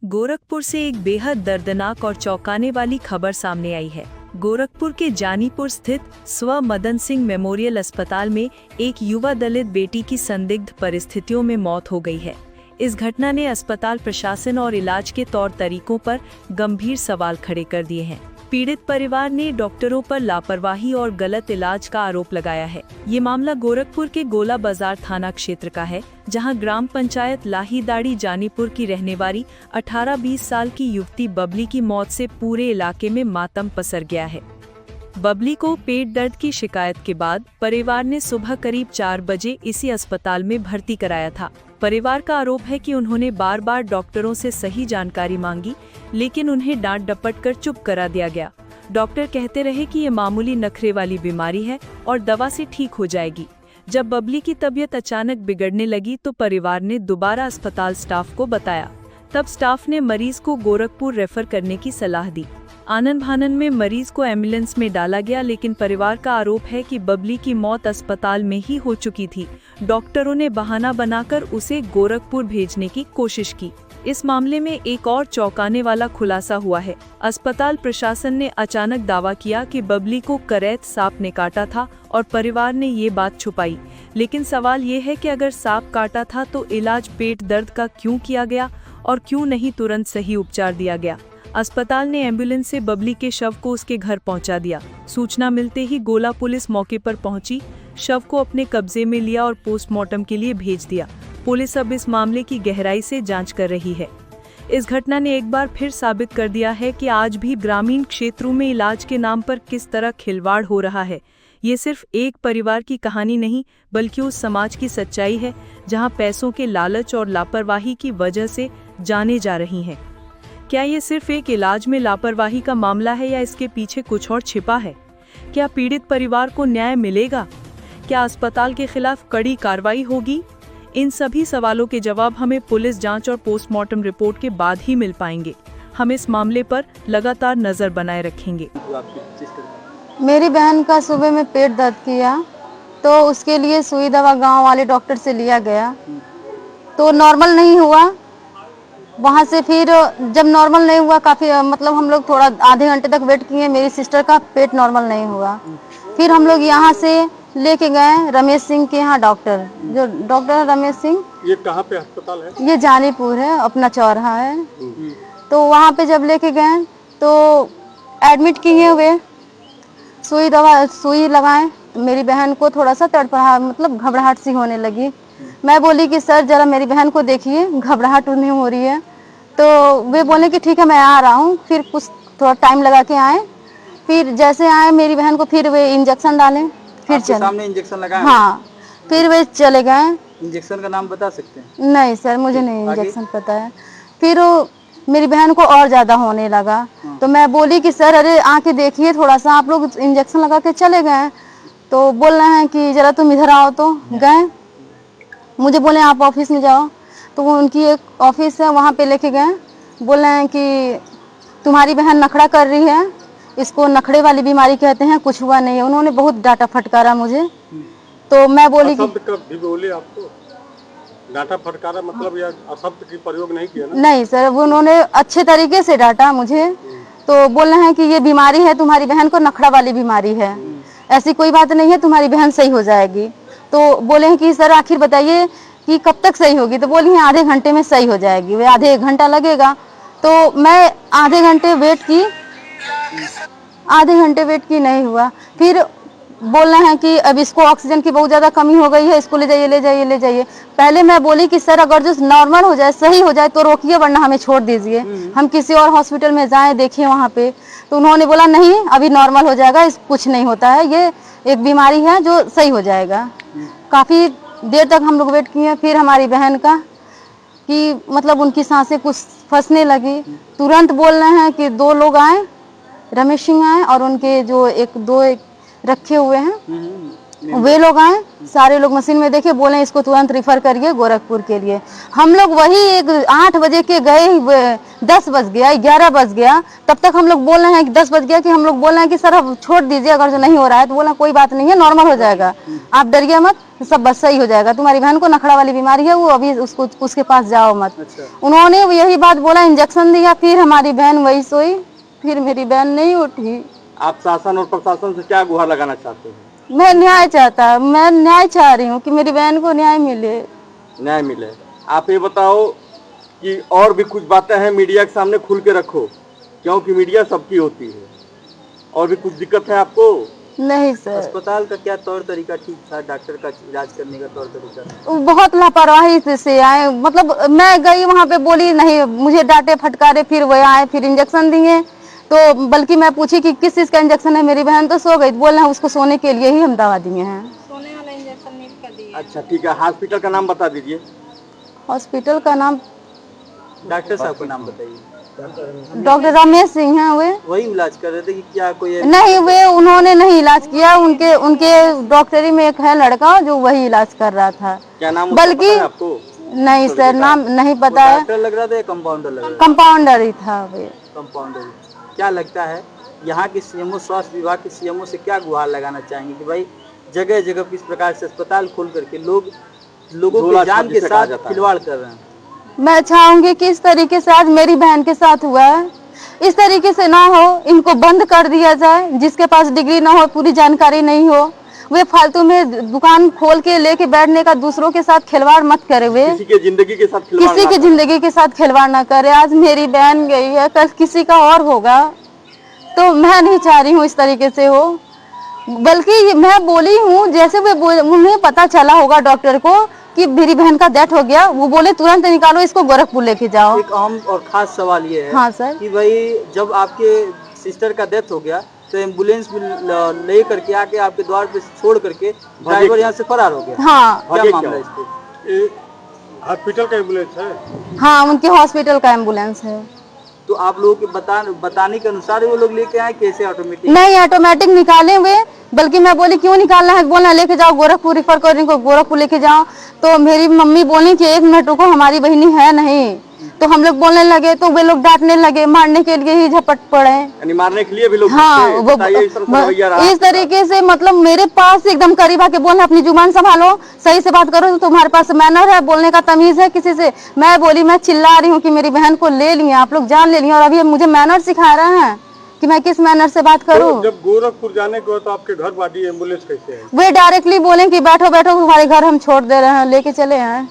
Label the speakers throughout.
Speaker 1: गोरखपुर से एक बेहद दर्दनाक और चौंकाने वाली खबर सामने आई है। गोरखपुर के जानीपुर स्थित स्व मदन सिंह मेमोरियल अस्पताल में एक युवा दलित बेटी की संदिग्ध परिस्थितियों में मौत हो गई है। इस घटना ने अस्पताल प्रशासन और इलाज के तौर तरीकों पर गंभीर सवाल खड़े कर दिए हैं। पीड़ित परिवार ने डॉक्टरों पर लापरवाही और गलत इलाज का आरोप लगाया है। ये मामला गोरखपुर के गोला बाजार थाना क्षेत्र का है, जहां ग्राम पंचायत लाहीदाड़ी जानीपुर की रहने वाली 18-20 साल की युवती बबली की मौत से पूरे इलाके में मातम पसर गया है। बबली को पेट दर्द की शिकायत के बाद परिवार ने सुबह करीब 4 बजे इसी अस्पताल में भर्ती कराया था। परिवार का आरोप है कि उन्होंने बार बार डॉक्टरों से सही जानकारी मांगी, लेकिन उन्हें डांट डपट कर चुप करा दिया गया। डॉक्टर कहते रहे कि ये मामूली नखरे वाली बीमारी है और दवा से ठीक हो जाएगी। जब बबली की तबीयत अचानक बिगड़ने लगी तो परिवार ने दोबारा अस्पताल स्टाफ को बताया। तब स्टाफ ने मरीज को गोरखपुर रेफर करने की सलाह दी। आनन भानन में मरीज को एम्बुलेंस में डाला गया, लेकिन परिवार का आरोप है कि बबली की मौत अस्पताल में ही हो चुकी थी। डॉक्टरों ने बहाना बनाकर उसे गोरखपुर भेजने की कोशिश की। इस मामले में एक और चौंकाने वाला खुलासा हुआ है। अस्पताल प्रशासन ने अचानक दावा किया कि बबली को करैत सांप ने काटा था और परिवार ने ये बात छुपाई। लेकिन सवाल ये है कि अगर सांप काटा था तो इलाज पेट दर्द का क्यों किया गया और क्यों नहीं तुरंत सही उपचार दिया गया। अस्पताल ने एम्बुलेंस से बबली के शव को उसके घर पहुंचा दिया। सूचना मिलते ही गोला पुलिस मौके पर पहुंची, शव को अपने कब्जे में लिया और पोस्टमार्टम के लिए भेज दिया। पुलिस अब इस मामले की गहराई से जांच कर रही है। इस घटना ने एक बार फिर साबित कर दिया है कि आज भी ग्रामीण क्षेत्रों में इलाज के नाम पर किस तरह खिलवाड़ हो रहा है। ये सिर्फ एक परिवार की कहानी नहीं, बल्कि उस समाज की सच्चाई है जहां पैसों के लालच और लापरवाही की वजह से जानें जा रही हैं। क्या ये सिर्फ एक इलाज में लापरवाही का मामला है या इसके पीछे कुछ और छिपा है? क्या पीड़ित परिवार को न्याय मिलेगा? क्या अस्पताल के खिलाफ कड़ी कार्रवाई होगी? इन सभी सवालों के जवाब हमें पुलिस जांच और पोस्टमार्टम रिपोर्ट के बाद ही मिल पाएंगे। हम इस मामले पर लगातार नजर बनाए रखेंगे।
Speaker 2: मेरी बहन का सुबह में पेट दर्द किया तो उसके लिए सुई दवा गांव वाले डॉक्टर से लिया गया तो नॉर्मल नहीं हुआ। वहाँ से फिर जब नॉर्मल नहीं हुआ, काफ़ी मतलब हम लोग थोड़ा आधे घंटे तक वेट किए, मेरी सिस्टर का पेट नॉर्मल नहीं हुआ। फिर हम लोग यहाँ से लेके गए रमेश सिंह के यहाँ, डॉक्टर जो डॉक्टर है रमेश सिंह।
Speaker 3: ये कहाँ पे अस्पताल है?
Speaker 2: ये जानीपुर है, अपना चौराहा है। तो वहाँ पे जब लेके गए तो एडमिट किए हुए, सुई लगाए। मेरी बहन को थोड़ा सा तड़पड़ा, मतलब घबराहट सी होने लगी। मैं बोली कि सर जरा मेरी बहन को देखिए, घबराहट नहीं हो रही है। तो वे बोले कि ठीक है मैं आ रहा हूँ। फिर कुछ थोड़ा टाइम लगा के आए। फिर जैसे आए मेरी बहन को फिर वे इंजेक्शन डाले, फिर चले।
Speaker 4: सामने इंजेक्शन लगाया?
Speaker 2: हाँ, फिर वे चले गए।
Speaker 4: इंजेक्शन का नाम बता सकते हैं?
Speaker 2: नहीं सर, मुझे नहीं इंजेक्शन पता है। फिर मेरी बहन को और ज्यादा होने लगा। तो मैं बोली कि सर अरे आके देखिए थोड़ा सा, आप लोग इंजेक्शन लगा के चले गए। तो बोल रहे हैं कि जरा तुम इधर आओ। तो गए, मुझे बोले आप ऑफिस में जाओ। तो वो उनकी एक ऑफिस है, वहाँ पे लेके गए। बोल रहे हैं कि तुम्हारी बहन नखड़ा कर रही है, इसको नखड़े वाली बीमारी कहते हैं, कुछ हुआ नहीं है। उन्होंने बहुत डांटा फटकारा मुझे। तो मैं बोली कि
Speaker 3: भी बोले आपको डांटा फटकारा, मतलब या अशब्द की प्रयोग नहीं किया ना?
Speaker 2: नहीं सर, वो उन्होंने अच्छे तरीके से डांटा मुझे। तो बोल रहे हैं कि ये बीमारी है, तुम्हारी बहन को नखड़ा वाली बीमारी है, ऐसी कोई बात नहीं है, तुम्हारी बहन सही हो जाएगी। तो बोले हैं कि सर आखिर बताइए कि कब तक सही होगी? तो बोली हैं आधे घंटे में सही हो जाएगी। वे आधे एक घंटा लगेगा। तो मैं आधे घंटे वेट की, नहीं हुआ। फिर बोल रहे हैं कि अब इसको ऑक्सीजन की बहुत ज़्यादा कमी हो गई है, इसको ले जाइए। पहले मैं बोली कि सर अगर जो नॉर्मल हो जाए, सही हो जाए तो रोकिए, वरना हमें छोड़ दीजिए, हम किसी और हॉस्पिटल में जाएं, देखिए वहाँ पे। तो उन्होंने बोला नहीं, अभी नॉर्मल हो जाएगा, इस कुछ नहीं होता है, ये एक बीमारी है जो सही हो जाएगा। काफ़ी देर तक हम लोग वेट किए। फिर हमारी बहन का कि मतलब उनकी सांसें कुछ फंसने लगी। तुरंत बोल रहे हैं कि 2 लोग आए, रमेश सिंह आए और उनके जो दो रखे हुए हैं वे लोग आए। सारे लोग मशीन में देखे, बोले इसको तुरंत रिफर करिए गोरखपुर के लिए। हम लोग वही 8 बजे के गए 10 बज गया, 11 बज गया, तब तक हम लोग बोल रहे हैं कि 10 बज गया कि हम लोग बोल रहे हैं कि सर अब छोड़ दीजिए, अगर जो नहीं हो रहा है तो बोला कोई बात नहीं है, नॉर्मल हो जाएगा, आप डरिए मत, सब बस सही हो जाएगा, तुम्हारी बहन को नखड़ा वाली बीमारी है, वो अभी उसको उसके पास जाओ मत। उन्होंने यही बात बोला, इंजेक्शन दिया, फिर हमारी बहन वही सोई, फिर मेरी बहन नहीं उठी।
Speaker 3: आप शासन और प्रशासन से क्या गुहार लगाना चाहते हैं?
Speaker 2: मैं न्याय चाह रही हूँ कि मेरी बहन को न्याय मिले।
Speaker 3: न्याय मिले। आप ये बताओ कि और भी कुछ बातें हैं मीडिया के सामने खुल के रखो, क्योंकि मीडिया सबकी होती है। और भी कुछ दिक्कत है आपको?
Speaker 2: नहीं सर।
Speaker 4: अस्पताल का क्या तौर तरीका ठीक था, डॉक्टर का इलाज करने का तौर तरीका?
Speaker 2: बहुत लापरवाही से आए, मतलब मैं गई वहाँ पे, बोली नहीं, मुझे डांटे फटकारे, फिर वो आए, फिर इंजेक्शन दिए, तो बल्कि मैं पूछी कि किस चीज का इंजेक्शन है, मेरी बहन तो सो गई, बोल रहे हैं उसको सोने के लिए ही हम दवा दिए हैं।
Speaker 5: सोने वाला इंजेक्शन नहीं कर दिया।
Speaker 3: अच्छा ठीक है, हॉस्पिटल का नाम बता दीजिए।
Speaker 2: हॉस्पिटल का नाम
Speaker 4: डॉक्टर साहब का नाम बताइए।
Speaker 2: डॉक्टर रमेश सिंह है, वे
Speaker 4: वही इलाज कर रहे थे कि क्या कोई?
Speaker 2: नहीं, वे उन्होंने नहीं इलाज किया, उनके डॉक्टरी में एक है लड़का जो वही इलाज कर रहा था।
Speaker 3: क्या नाम
Speaker 2: बल्कि
Speaker 3: आपको?
Speaker 2: नहीं सर, नाम नहीं पता है।
Speaker 4: डॉक्टर लग रहा था या कंपाउंडर लग रहा था?
Speaker 2: कंपाउंडर ही था वे।
Speaker 4: कंपाउंडर। क्या लगता है यहाँ के सीएमओ, स्वास्थ्य विभाग के सीएमओ से क्या गुहार लगाना चाहेंगे कि भाई जगह जगह किस प्रकार से अस्पताल खोल करके लोगों की जान के साथ खिलवाड़ कर रहे हैं?
Speaker 2: मैं चाहूंगी कि इस तरीके से आज मेरी बहन के साथ हुआ है, इस तरीके से ना हो, इनको बंद कर दिया जाए। जिसके पास डिग्री ना हो, पूरी जानकारी नहीं हो, वे फालतू में दुकान खोल के लेके बैठने का, दूसरों के साथ खिलवाड़ मत करे, वे
Speaker 3: किसी के जिंदगी के साथ
Speaker 2: खिलवाड़ ना करे। आज मेरी बहन गई है, कल किसी का और होगा, तो मैं नहीं चाह रही हूँ इस तरीके से हो। बल्कि मैं बोली हूँ, जैसे उन्हें पता चला होगा डॉक्टर को कि मेरी बहन का डेथ हो गया, वो बोले तुरंत निकालो इसको, गोरखपुर लेके जाओ।
Speaker 4: एक अहम और खास सवाल ये है,
Speaker 2: हाँ सर,
Speaker 4: कि भाई जब आपके सिस्टर का डेथ हो गया तो एम्बुलेंस में ले करके आके आपके द्वार पे छोड़ करके ड्राइवर यहाँ से फरार हो गया।
Speaker 2: हाँ,
Speaker 4: क्या मामला है इस पे?
Speaker 3: हॉस्पिटल का एम्बुलेंस है?
Speaker 2: हाँ, उनके हॉस्पिटल का एम्बुलेंस है।
Speaker 4: तो आप लोगों के बताने के अनुसार वो लोग लेके आए, कैसे ऑटोमेटिक?
Speaker 2: नहीं, ऑटोमेटिक निकाले हुए, बल्कि मैं बोली क्यों निकालना है, बोलना लेके जाओ गोरखपुर, रिफर कर इनको गोरखपुर लेके जाओ। तो मेरी मम्मी बोली कि 1 मिनट रुको, हमारी बहनी है नहीं। तो हम लोग बोलने लगे, तो वे लोग डांटने लगे, मारने के लिए ही झपट पड़े।
Speaker 3: यानी मारने के लिए भी लोग?
Speaker 2: हाँ, इस तरीके से, मतलब मेरे पास एकदम करीब आके बोलना, अपनी जुबान संभालो, सही से बात करो, तो तुम्हारे पास मैनर है, बोलने का तमीज है किसी से। मैं बोली, मैं चिल्ला रही हूँ कि मेरी बहन को ले लिए आप लोग, जान ले लिए, और अभी मुझे मैनर सिखा रहे हैं कि मैं किस मैनर से बात करूं।
Speaker 3: तो जब गोरखपुर जाने को तो आपके घर वाली एम्बुलेंस कैसे है?
Speaker 2: वे डायरेक्टली बोले कि बैठो बैठो, तुम्हारे घर हम छोड़ दे रहे हैं, लेके चले हैं।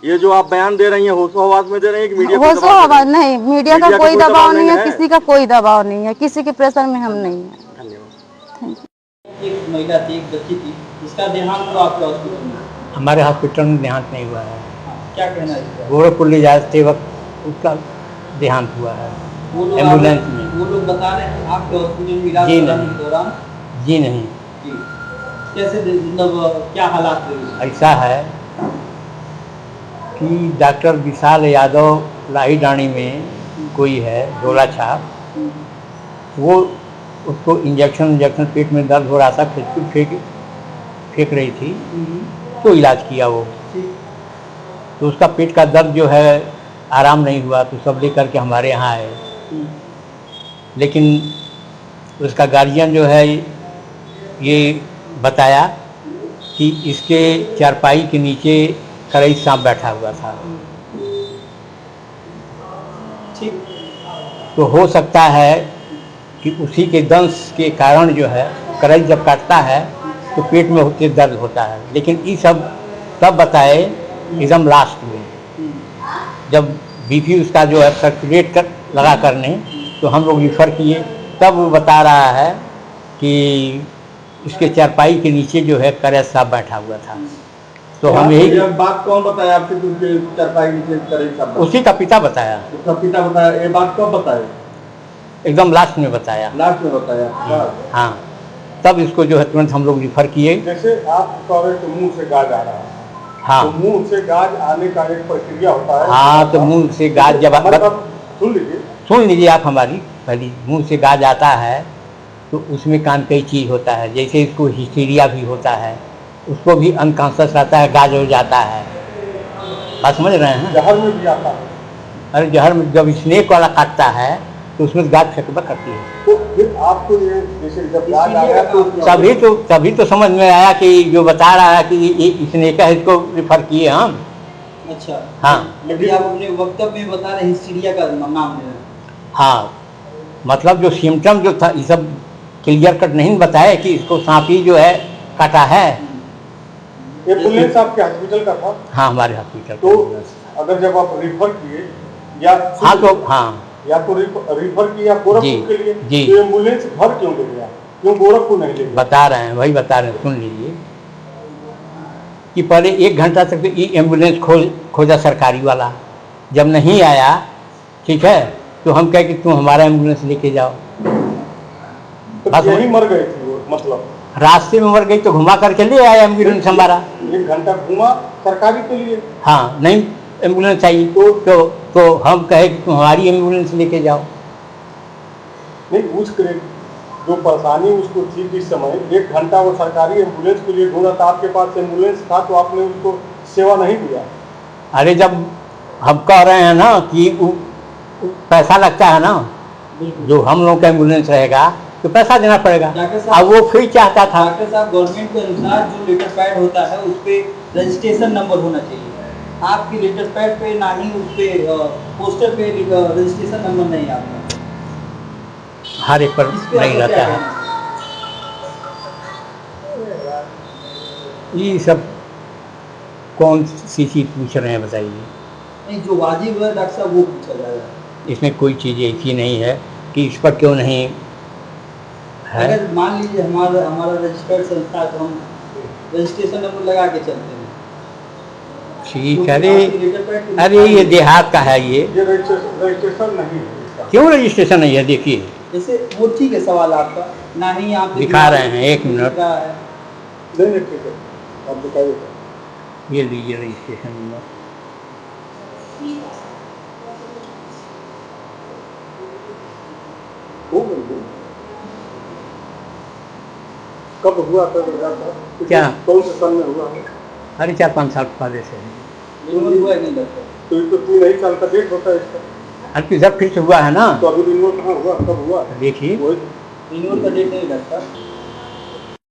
Speaker 3: ये जो आप बयान दे रही हैं, होशो आवाज में दे रही हैं कि मीडिया
Speaker 2: होशो आवाज नहीं, मीडिया का कोई दबाव नहीं है, किसी का कोई दबाव नहीं है, किसी के प्रेशर में हम नहीं है।
Speaker 3: धन्यवाद।
Speaker 4: एक महिला थी, एक बच्ची थी, इसका देहांत हुआ आपके हॉस्पिटल में?
Speaker 6: हमारे हॉस्पिटल में देहांत नहीं हुआ है।
Speaker 4: क्या कहना है इसका?
Speaker 6: गोरखपुर ले जाते वक्त उसका देहांत हुआ है एम्बुलेंस में।
Speaker 4: वो लोग बता रहे हैं आपके हॉस्पिटल में इलाज
Speaker 6: जी
Speaker 4: कराने
Speaker 6: नहीं।
Speaker 4: के दौरान?
Speaker 6: जी नहीं,
Speaker 4: जी। कैसे, मतलब क्या हालात रहे?
Speaker 6: ऐसा है कि डॉक्टर विशाल यादव लाहीडाणी में कोई है, डोला छाप, वो उसको इंजेक्शन पेट में दर्द हो रहा था, फेंक रही थी, तो इलाज किया वो। तो उसका पेट का दर्द जो है आराम नहीं हुआ, तो सब लेकर के हमारे यहाँ आए। लेकिन उसका गार्जियन जो है ये बताया कि इसके चारपाई के नीचे करई सांप बैठा हुआ था।
Speaker 4: ठीक।
Speaker 6: तो हो सकता है कि उसी के दंश के कारण जो है, करई जब काटता है तो पेट में होते दर्द होता है। लेकिन ये सब तब बताए एकदम लास्ट में, जब बीपी उसका जो है सर्कुलेट कर लगा करने, तो हम लोग रिफ़र किए, तब वो बता रहा है कि इसके चारपाई के नीचे जो है करई सांप बैठा हुआ था। तो हम यही
Speaker 3: बात कौन बताया आपके? चारपाई नीचे करई सांप?
Speaker 6: उसी का पिता बताया।
Speaker 3: उसका पिता बताया? ये बात कब बताया?
Speaker 6: एकदम लास्ट में बताया।
Speaker 3: लास्ट में बताया?
Speaker 6: हाँ, तब इसको जो है तुरंत हम लोग रिफ़र किए।
Speaker 3: जैसे आप कह रहे तो मुंह से गाज आ रहा है,
Speaker 6: हाँ,
Speaker 3: तो मुंह से गाज आने का एक प्रक्रिया होता है।
Speaker 6: हाँ, तो मुंह से गाज जब
Speaker 3: सुन लीजिए
Speaker 6: आप हमारी पहली, मुंह से गाज आता है तो उसमें काम कई चीज़ होता है, जैसे इसको हिस्टीरिया भी होता है, उसको भी अनकॉन्शियस रहता है, गाज हो जाता है। बात समझ रहे हैं?
Speaker 3: जहर में भी आता है।
Speaker 6: अरे जहर में जब स्नेक वाला काटता है तो उसमें गाज फेंकबा करती है।
Speaker 3: तो फिर आपको ये जैसे जब याद आया तो
Speaker 6: तभी तो समझ में आया कि जो बता रहा है कि ये स्नेक है, इसको रिफर किए हम।
Speaker 4: अच्छा
Speaker 6: हाँ
Speaker 4: अभी आप अपने वक्तव्य में बता रहे हैं हिस्टीरिया का नाम ले रहे हैं।
Speaker 6: हाँ, मतलब जो सिम्टम जो था ये सब क्लियर कट नहीं बताया कि इसको सांपी जो है काटा है।
Speaker 3: एम्बुलेंस आपके हॉस्पिटल का था?
Speaker 6: हाँ, हमारे हॉस्पिटल।
Speaker 3: तो अगर जब आप रिफर किए या
Speaker 6: हाँ तो हाँ
Speaker 3: या तो रिफर किया गोरखपुर के लिए,
Speaker 6: जी।
Speaker 3: तो एम्बुलेंस घर क्यों ले गया, क्यों गोरखपुर नहीं ले गया?
Speaker 6: बता रहे हैं, वही बता रहे हैं, सुन लीजिए कि पहले 1 घंटा तक तो ये एम्बुलेंस खोजा सरकारी वाला, जब नहीं आया ठीक है तो हम कहे कि तुम हमारा एम्बुलेंस लेके जाओ।
Speaker 3: तो यही मर गए थे वो, मतलब
Speaker 6: रास्ते में मर गई तो घुमा करके ले आया एम्बुलेंस हमारा।
Speaker 3: 1 घंटा घूमा सरकारी के लिए।
Speaker 6: हाँ, नहीं एम्बुलेंस चाहिए तो हम कहे कि तुम हमारी एम्बुलेंस लेके जाओ।
Speaker 3: नहीं, उस जो परेशानी उसको थी इस समय 1 घंटा वो सरकारी एम्बुलेंस के लिए ढूंढा था, आपके पास एम्बुलेंस था तो आपने उसको सेवा नहीं दिया।
Speaker 6: अरे जब हम कह रहे हैं ना कि पैसा लगता है ना, जो हम लोग का एम्बुलेंस रहेगा तो पैसा देना पड़ेगा। अब वो फ्री चाहता था।
Speaker 4: डॉक्टर साहब, गवर्नमेंट के अनुसार जो लेटर पैड होता है उस पर रजिस्ट्रेशन नंबर होना चाहिए। आपकी लेटर पैड पे ना ही उस पर पोस्टर पे रजिस्ट्रेशन नंबर नहीं है आपका,
Speaker 6: हर एक पर नहीं रहता है। ये सब कौन सी चीज़ पूछ रहे हैं बताइए?
Speaker 4: नहीं, जो वाजिब है डॉक्टर साहब वो पूछा जाएगा।
Speaker 6: इसमें कोई चीज़ ऐसी नहीं है कि इस पर क्यों नहीं है।
Speaker 4: अगर मान लीजिए हमारा रजिस्टर्ड संस्था तो हम रजिस्ट्रेशन नंबर लगा के चलते हैं।
Speaker 6: ठीक है। अरे ये देहात का है ये
Speaker 3: रजिस्ट्रेशन नहीं है इसका।
Speaker 6: क्यों रजिस्ट्रेशन नहीं है? देखिए
Speaker 4: जैसे वो ठीक है सवाल आपका, ना ही आप
Speaker 6: दिखा रहे हैं, 1 मिनट।
Speaker 3: नहीं ठीक है, आप बताइए।
Speaker 6: ये लीजिए रजिस्ट्रेशन नंबर।
Speaker 3: कब हुआ था?
Speaker 6: क्या?
Speaker 3: कौन से सन में हुआ है?
Speaker 6: अरे 4-5 साल पहले से है।
Speaker 4: हुआ नहीं लगता।
Speaker 3: तो ये तो 3 साल का डेट होता है इसका।
Speaker 6: अरे तो जब फिर से हुआ है ना,
Speaker 3: तो अभी रिन्यूअल कहाँ हुआ, कब हुआ?
Speaker 6: देखिए
Speaker 3: वही
Speaker 4: रिन्यूअल का डेट नहीं लगता।